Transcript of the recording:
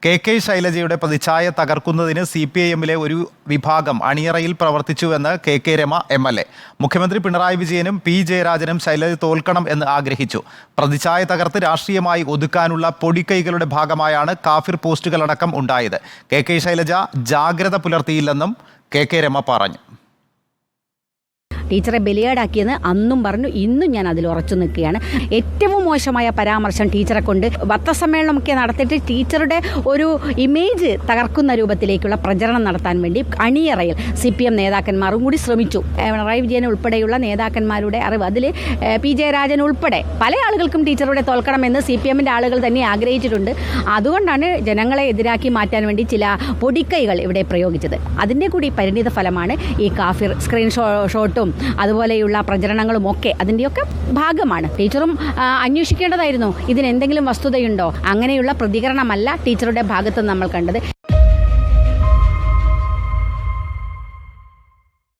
K ശൈലജയുടെ പ്രതിച്ഛായ തകർക്കുന്നതിന് CPIM-ലെ ഒരു വിഭാഗം അണിയറയിൽ പ്രവർത്തിച്ചുവെന്ന് കെ രമ MLA. മുഖ്യമന്ത്രി പിണറായി വിജയനും P ജയരാജനും ശൈലജ തോൽക്കണം എന്ന് ആഗ്രഹിച്ചു. പ്രതിച്ഛായ തകർത്ത് രാഷ്ട്രീയമായി ഒതുക്കാനുള്ള പൊടിക്കൈകളുടെ ഭാഗമായാണ് കാഫിർ പോസ്റ്റുകളടക്കം ഉണ്ടായത്. കെ ശൈലജ ജാഗ്രത പുലർത്തിയില്ലെന്നും കെ രമ പറഞ്ഞു. ടീച്ചറെ ബലിയാടാക്കിയെന്ന് അന്നും പറഞ്ഞു, ഇന്നും ഞാൻ അതിൽ ഉറച്ചു നിൽക്കുകയാണ്. ഏറ്റവും മോശമായ പരാമർശം ടീച്ചറെ കൊണ്ട് പത്രസമ്മേളനമൊക്കെ നടത്തിയിട്ട് ടീച്ചറുടെ ഒരു ഇമേജ് തകർക്കുന്ന രൂപത്തിലേക്കുള്ള പ്രചരണം നടത്താൻ വേണ്ടി അണിയറയിൽ CPM നേതാക്കന്മാരും കൂടി ശ്രമിച്ചു. പിണറായി വിജയൻ ഉൾപ്പെടെയുള്ള നേതാക്കന്മാരുടെ അറിവ്, അതിൽ P ജയരാജൻ ഉൾപ്പെടെ പല ആളുകൾക്കും ടീച്ചറുടെ തോൽക്കണമെന്ന് CPM-ന്റെ ആളുകൾ തന്നെ ആഗ്രഹിച്ചിട്ടുണ്ട്. അതുകൊണ്ടാണ് ജനങ്ങളെ എതിരാക്കി മാറ്റാൻ വേണ്ടി ചില പൊടിക്കൈകൾ ഇവിടെ പ്രയോഗിച്ചത്. അതിൻ്റെ കൂടി പരിണിത ഫലമാണ് ഈ കാഫിർ സ്ക്രീൻഷോട്ടും അതുപോലെയുള്ള പ്രചരണങ്ങളും ഒക്കെ അതിൻ്റെയൊക്കെ ഭാഗമാണ്. ടീച്ചറും അന്വേഷിക്കേണ്ടതായിരുന്നു ഇതിനെന്തെങ്കിലും വസ്തുതയുണ്ടോ. അങ്ങനെയുള്ള പ്രതികരണമല്ല ടീച്ചറുടെ ഭാഗത്ത് നമ്മൾ കണ്ടത്.